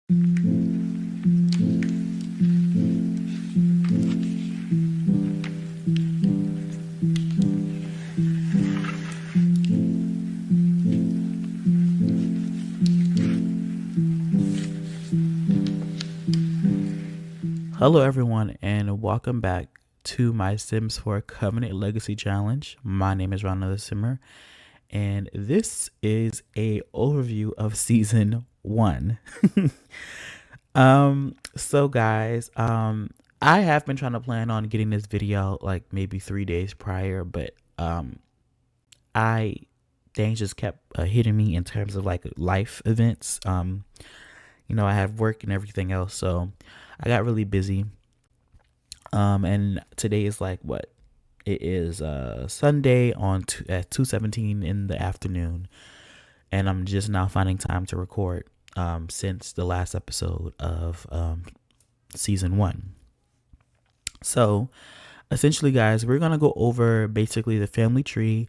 Hello, everyone, and welcome back to my Sims 4 Covenant Legacy Challenge. My name is Ronald the Simmer, and this is a overview of Season 1. So guys, I have been trying to plan on getting this video out like maybe 3 days prior, but I things just kept hitting me in terms of like life events. I have work and everything else, so I got really busy. And today is like what? It is Sunday at 2:17 in the afternoon, and I'm just now finding time to record since the last episode of season 1. So, essentially, guys, we're gonna go over basically the family tree,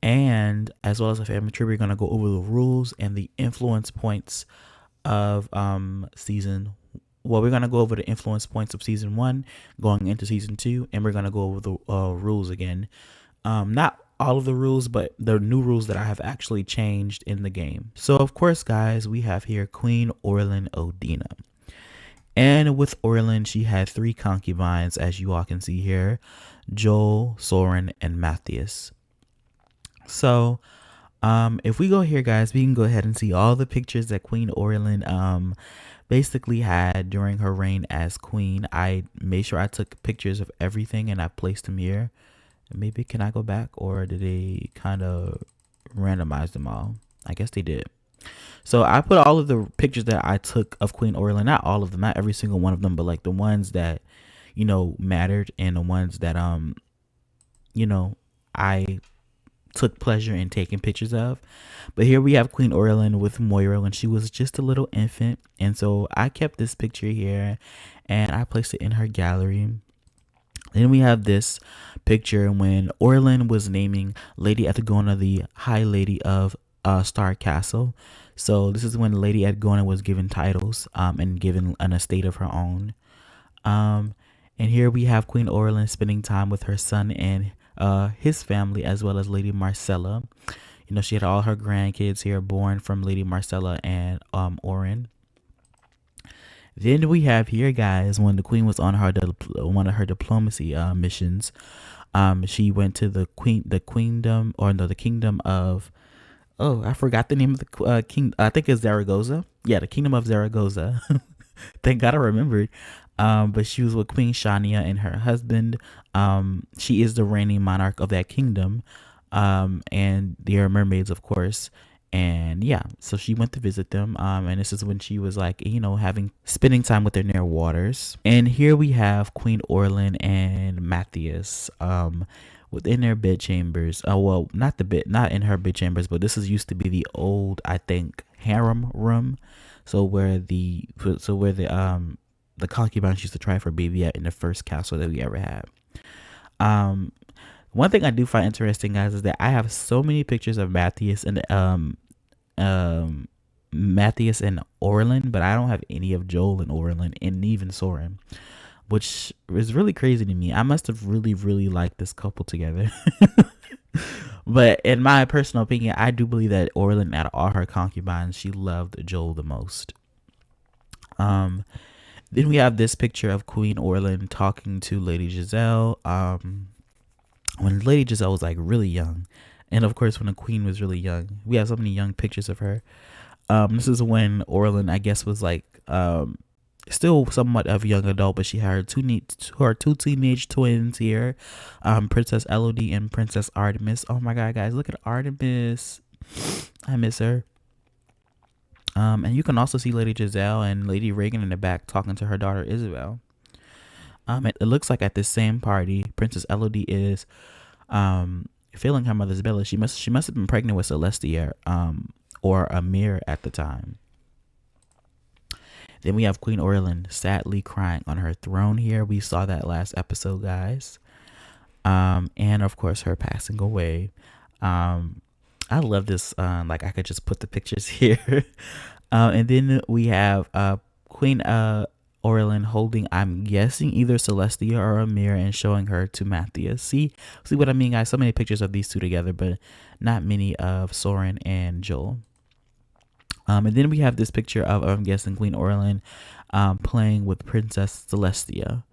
and as well as the family tree, we're gonna go over the rules and the influence points of season. Well, we're gonna go over the influence points of season 1 going into season 2, and we're gonna go over the rules again. Not all of the rules, but the new rules that I have actually changed in the game. So, of course, guys, we have here Queen Orlin Odeena. And with Orlin, she had 3 concubines, as you all can see here: Joel, Soren, and Matthias. So, if we go here, guys, we can go ahead and see all the pictures that Queen Orlin basically had during her reign as queen. I made sure I took pictures of everything and I placed them here. Maybe can I go back, or did they kind of randomize them all? I guess they did. So I put all of the pictures that I took of Queen Orlin, not all of them, not every single one of them, but like the ones that mattered, and the ones that I took pleasure in taking pictures of. But here we have Queen Orlin with Moira when she was just a little infant, and so I kept this picture here and I placed it in her gallery. Then we have this picture when Orlin was naming Lady Ethegona the High Lady of Star Castle. So this is when Lady Ethegona was given titles and given an estate of her own. And here we have Queen Orlin spending time with her son and his family, as well as Lady Marcella. She had all her grandkids here born from Lady Marcella and Orin. Then we have here, guys, when the queen was on one of her diplomacy missions. She went to the kingdom of, oh, I forgot the name of the king. I think it's Zaragoza. Yeah, the kingdom of Zaragoza. Thank God I remembered. But she was with Queen Shania and her husband. She is the reigning monarch of that kingdom. And they are mermaids, of course. And yeah, so she went to visit them. And this is when she was like, spending time with their near waters. And here we have Queen Orlin and Matthias, within their bed chambers. Well, not in her bed chambers, but this is used to be the old, I think, harem room. So where the concubines used to try for baby at in the first castle that we ever had. One thing I do find interesting, guys, is that I have so many pictures of Matthias and Orlin, but I don't have any of Joel and Orlin, and even Soren, which is really crazy to me. I must have really, really liked this couple together. But in my personal opinion, I do believe that Orlin, out of all her concubines, she loved Joel the most. Then we have this picture of Queen Orlin talking to Lady Giselle. When Lady Giselle was like really young, and of course when the queen was really young. We have so many young pictures of her. This is when Orlin, I guess, was like still somewhat of a young adult, but she had her two teenage twins here, Princess Elodie and Princess Artemis. Oh my God, guys, look at Artemis. I miss her. And you can also see Lady Giselle and Lady Reagan in the back talking to her daughter Isabel. It looks like at this same party, Princess Elodie is filling her mother's belly. She must have been pregnant with Celestia or Amir at the time. Then we have Queen Orlin sadly crying on her throne here. We saw that last episode, guys. And of course her passing away. I love this. Like I could just put the pictures here. And then we have Queen Orlin holding, I'm guessing, either Celestia or Amir, and showing her to Matthias. See what I mean, guys? So many pictures of these two together, but not many of Soren and Joel. And then we have this picture of, I'm guessing, Queen Orlin playing with Princess Celestia.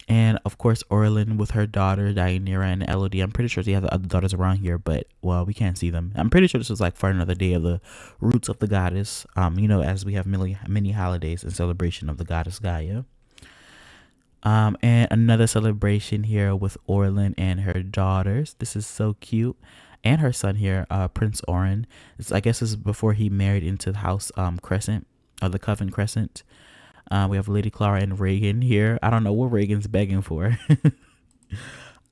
And of course, Orlin with her daughter Deianira and Elodie. I'm pretty sure she has other daughters around here, but well, we can't see them. I'm pretty sure this was like for another day of the roots of the goddess. As we have many holidays in celebration of the goddess Gaia. And another celebration here with Orlin and her daughters. This is so cute. And her son here, Prince Orin. I guess this is before he married into the house Crescent, or the Coven Crescent. We have Lady Clara and Reagan here. I don't know what Reagan's begging for.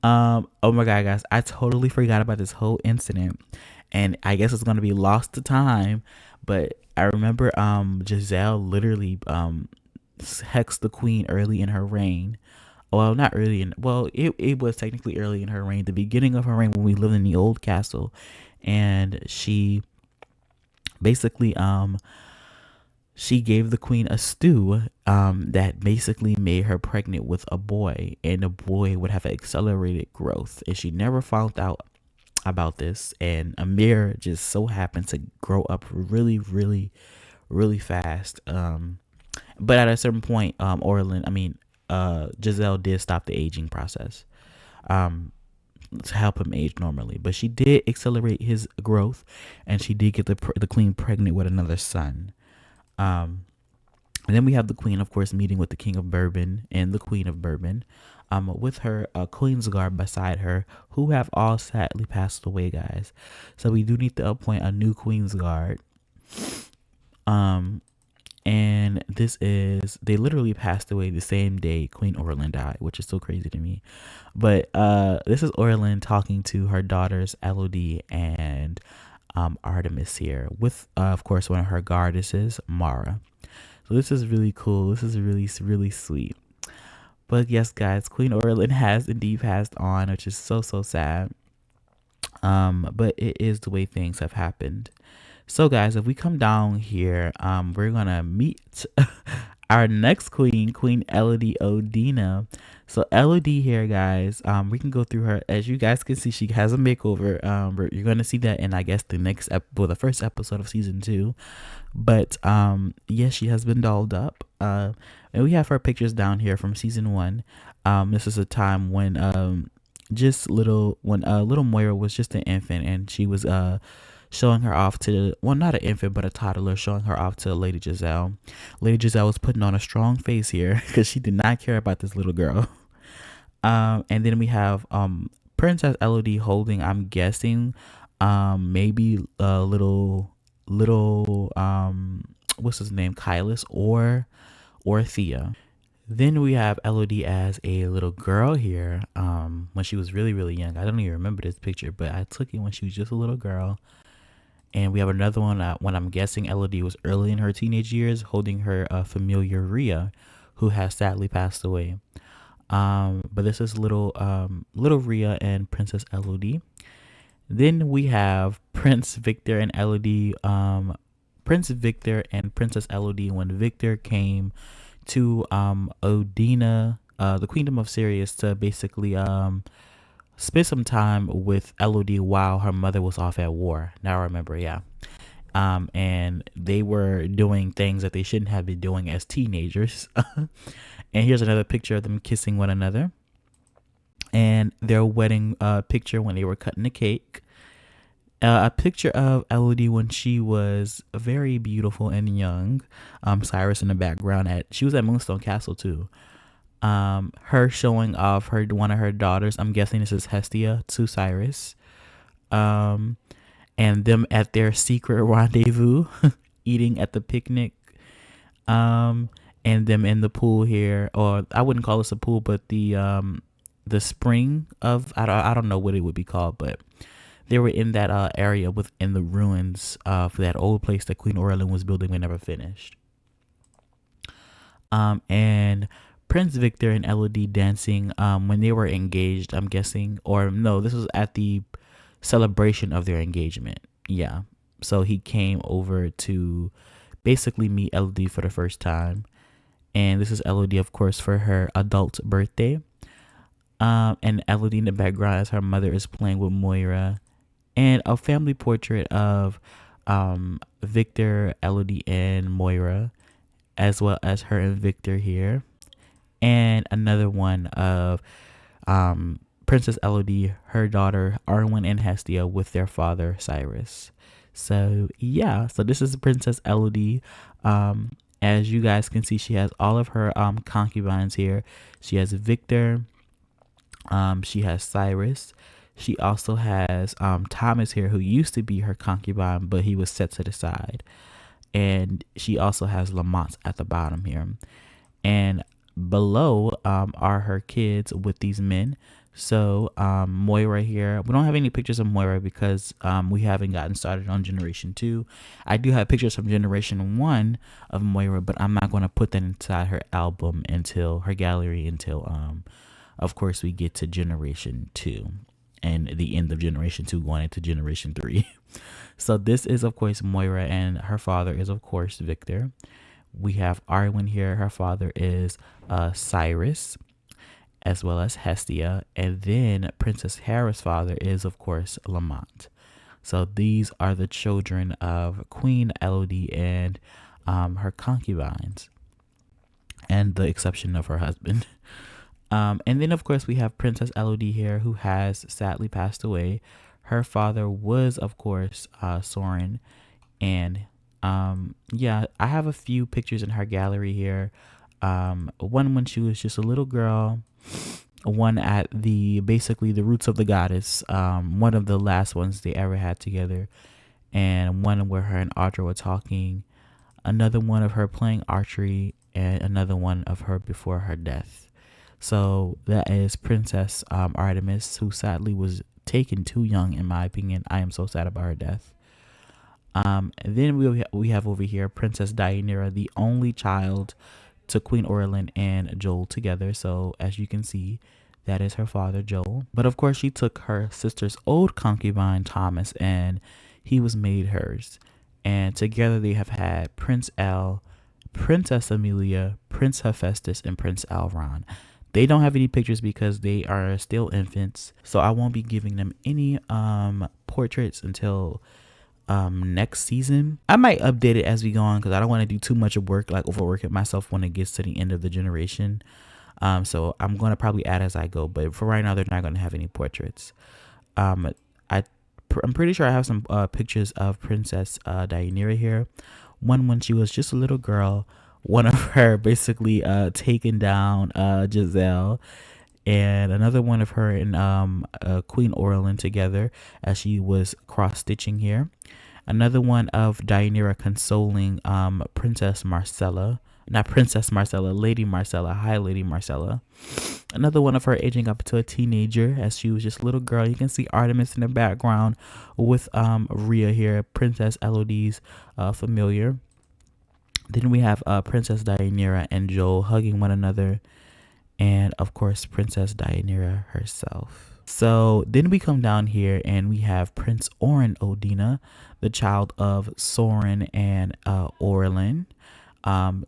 Oh my god, guys, I totally forgot about this whole incident, and I guess it's gonna be lost to time. But I remember Giselle literally hexed the queen early in her reign. Well, not early in, well, it was technically early in her reign, the beginning of her reign, when we lived in the old castle, and she basically she gave the queen a stew that basically made her pregnant with a boy, and the boy would have accelerated growth. And she never found out about this. And Amir just so happened to grow up really, really, really fast. But at a certain point, Giselle did stop the aging process to help him age normally. But she did accelerate his growth, and she did get the queen pregnant with another son. And then we have the queen, of course, meeting with the king of Bourbon and the queen of Bourbon, with her queen's guard beside her, who have all sadly passed away, guys. So we do need to appoint a new queen's guard. And they literally passed away the same day Queen Orlin died, which is so crazy to me. But this is Orlin talking to her daughters, Elodie and Artemis here, with of course one of her goddesses, Mara. So this is really cool. This is really, really sweet. But yes, guys, Queen Orlin has indeed passed on, which is so sad. But it is the way things have happened. So guys, if we come down here, we're gonna meet our next queen, Queen Elodie Odeena. So Elodie here, guys, we can go through her. As you guys can see, she has a makeover. You're gonna see that in, I guess, the first episode of season 2. But yes, she has been dolled up. And we have her pictures down here from season 1. This is a time when little Moira was just an infant, and she was showing her off to, well, not an infant, but a toddler, showing her off to Lady Giselle. Lady Giselle was putting on a strong face here because she did not care about this little girl. And then we have Princess Elodie holding, I'm guessing, maybe a little what's his name, Kylus or Thea. Then we have Elodie as a little girl here, when she was really, really young. I don't even remember this picture, but I took it when she was just a little girl. And we have another one when I'm guessing Elodie was early in her teenage years, holding her familiar Rhea, who has sadly passed away. But this is little Rhea and Princess Elodie. Then we have Prince Victor and Elodie. Prince Victor and Princess Elodie, when Victor came to Odeena, the Kingdom of Sirius, to basically spent some time with Elodie while her mother was off at war. Now I remember, yeah. And they were doing things that they shouldn't have been doing as teenagers. And here's another picture of them kissing one another. And their wedding picture when they were cutting the cake. A picture of Elodie when she was very beautiful and young. Cyrus in the background. She was at Moonstone Castle too. Her showing off one of her daughters, I'm guessing this is Hestia, to Cyrus, and them at their secret rendezvous eating at the picnic, and them in the pool here, or I wouldn't call this a pool, but the spring of, I don't know what it would be called, but they were in that area within the ruins of that old place that Queen Orlin was building but never finished. And Prince Victor and Elodie dancing when they were engaged, I'm guessing, or no, this was at the celebration of their engagement. Yeah. So he came over to basically meet Elodie for the first time. And this is Elodie, of course, for her adult birthday. And Elodie in the background as her mother is playing with Moira. And a family portrait of Victor, Elodie, and Moira, as well as her and Victor here. And another one of Princess Elodie, her daughter Arwen, and Hestia with their father Cyrus. So yeah, so this is Princess Elodie. As you guys can see, she has all of her concubines here. She has Victor. She has Cyrus. She also has Thomas here, who used to be her concubine, but he was set to the side. And she also has Lamont at the bottom here. And below are her kids with these men. So Moira here, we don't have any pictures of Moira because we haven't gotten started on Generation 2. I do have pictures from Generation 1 of Moira, but I'm not going to put that inside her album until her gallery until of course we get to Generation 2 and the end of Generation 2 going into Generation 3. So this is of course Moira, and her father is of course Victor. We have Arwen here. Her father is Cyrus, as well as Hestia. And then Princess Hera's father is, of course, Lamont. So these are the children of Queen Elodie and her concubines, and the exception of her husband. And then, of course, we have Princess Elodie here, who has sadly passed away. Her father was, of course, Soren. And yeah, I have a few pictures in her gallery here. One when she was just a little girl, one at basically the roots of the goddess, one of the last ones they ever had together, and one where her and Audra were talking, another one of her playing archery, and another one of her before her death. So that is Princess Artemis, who sadly was taken too young, in my opinion. I am so sad about her death. And then we have over here Princess Deianira, the only child to Queen Orlin and Joel together. So as you can see, that is her father, Joel. But of course, she took her sister's old concubine, Thomas, and he was made hers. And together they have had Prince Al, Princess Amelia, Prince Hephaestus, and Prince Alron. They don't have any pictures because they are still infants. So I won't be giving them any portraits until next season. I might update it as we go on because I don't want to do too much of work, like overwork it myself when it gets to the end of the generation. So I'm going to probably add as I go, but for right now they're not going to have any portraits. I'm pretty sure I have some pictures of Princess Deianira here. One when she was just a little girl, one of her basically taking down Giselle, and another one of her and Queen Orlin together as she was cross-stitching here. Another one of Deianira consoling Princess Marcella. Not Princess Marcella, Lady Marcella. Hi, Lady Marcella. Another one of her aging up to a teenager as she was just a little girl. You can see Artemis in the background with Rhea here, Princess Elodie's familiar. Then we have Princess Deianira and Joel hugging one another. And of course, Princess Deianira herself. So then we come down here and we have Prince Oren Odeena, the child of Soren and Orlin.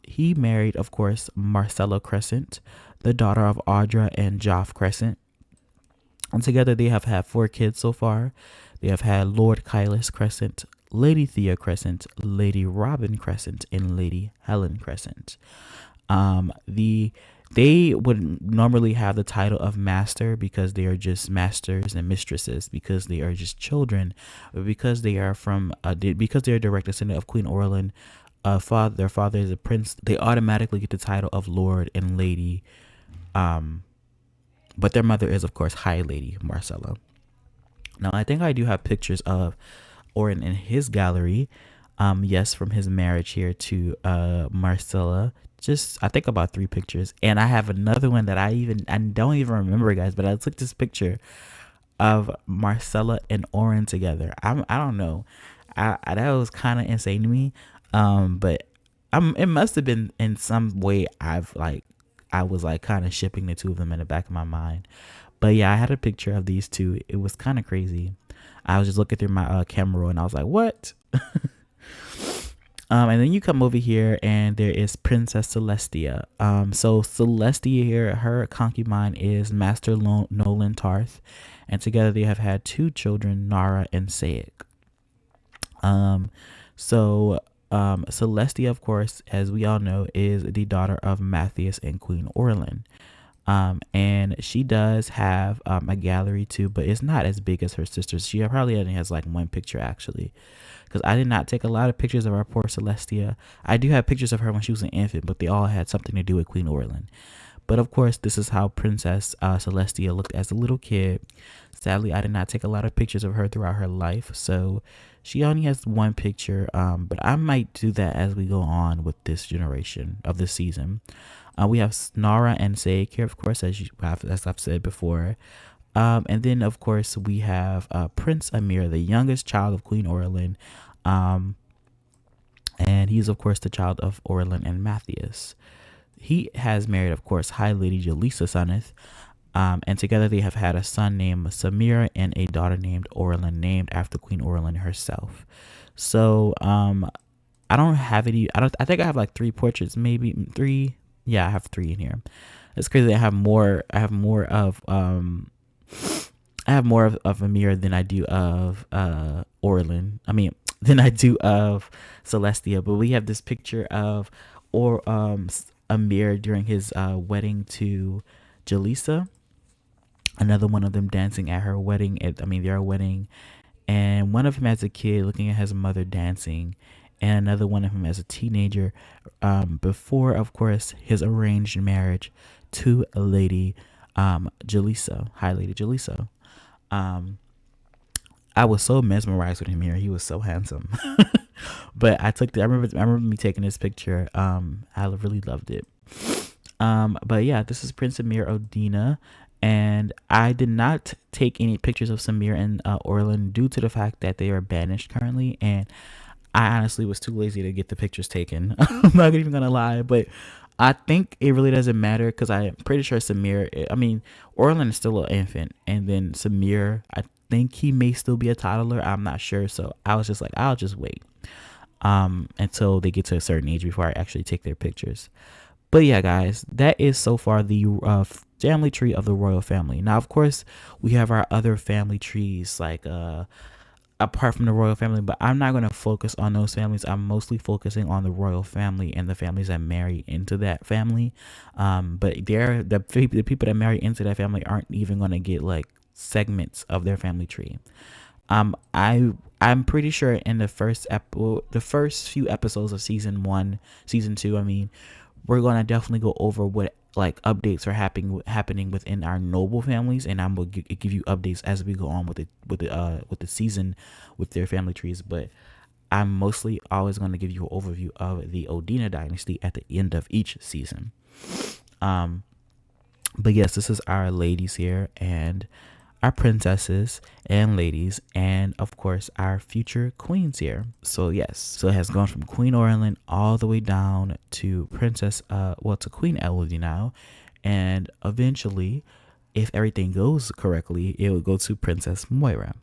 He married, of course, Marcella Crescent, the daughter of Audra and Joff Crescent. And together they have had 4 kids so far. They have had Lord Kylus Crescent, Lady Thea Crescent, Lady Robin Crescent, and Lady Helen Crescent. They would normally have the title of master because they are just masters and mistresses because they are just children, but because they are because they are direct descendant of Queen Orlin, their father is a prince, they automatically get the title of Lord and Lady. But their mother is of course High Lady Marcella. Now I think I do have pictures of Oren in his gallery. Yes, from his marriage here to Marcella. Just I think about 3 pictures, and I have another one that I don't even remember, guys. But I took this picture of Marcella and Oren together. I don't know, that was kind of insane to me. But it must have been in some way I was like kind of shipping the two of them in the back of my mind. But yeah, I had a picture of these two. It was kind of crazy. I was just looking through my camera roll and I was like, what? And then you come over here, and there is Princess Celestia. So Celestia here, her concubine is Master Nolan Tarth, and together they have had two children, Nara and Saik. Um, so Celestia, of course, as we all know, is the daughter of Matthias and Queen Orlin. And she does have a gallery too, but it's not as big as her sisters. She probably only has like one picture actually, because I did not take a lot of pictures of our poor Celestia. I do have pictures of her when she was an infant, but they all had something to do with Queen Orlin. But of course, this is how Princess Celestia looked as a little kid. Sadly, I did not take a lot of pictures of her throughout her life, so she only has one picture. But I might do that as we go on with this generation of this season. We have Nara and Saik here, of course, as I've said before. And then, of course, we have Prince Amir, the youngest child of Queen Orlin. And he's, of course, the child of Orlin and Matthias. He has married, of course, High Lady Jaleesa Sunneth. And together they have had a son named Samira and a daughter named Orlin, named after Queen Orlin herself. So I don't have any. I think I have like three portraits, maybe three. Yeah, I have three in here. It's crazy. I have more of Amir than I do of Orlin. I mean, than I do of Celestia. But we have this picture of Amir during his wedding to Jaleesa. Another one of them dancing at her wedding. Their wedding, and one of them as a kid looking at his mother dancing, and another one of him as a teenager, before, of course, his arranged marriage to a lady, Jaleesa, High Lady Jaleesa. I was so mesmerized with him here. He was so handsome. But I remember me taking this picture. I really loved it. But yeah, this is Prince Amir Odeena. And I did not take any pictures of Samir and Orlin due to the fact that they are banished currently. And I honestly was too lazy to get the pictures taken. I'm not even going to lie. But I think it really doesn't matter, because I'm pretty sure Orlin is still an infant. And then Samir, I think he may still be a toddler. I'm not sure. So I was just like, I'll just wait until they get to a certain age before I actually take their pictures. But yeah, guys, that is so far the family tree of the royal family. Now, of course, we have our other family trees, like apart from the royal family, but I'm not going to focus on those families. I'm mostly focusing on the royal family and the families that marry into that family. But the people that marry into that family aren't even going to get like segments of their family tree. I'm pretty sure in the first few episodes of season 2, we're gonna definitely go over what like updates are happening within our noble families, and I'm gonna give you updates as we go on with the season with their family trees. But I'm mostly always going to give you an overview of the Odeena dynasty at the end of each season. But yes, this is our ladies here, and our princesses and ladies, and of course our future queens here. So yes, so it has gone from Queen Orlin all the way down to to Queen Elodie now, and eventually, if everything goes correctly, it will go to Princess Moira.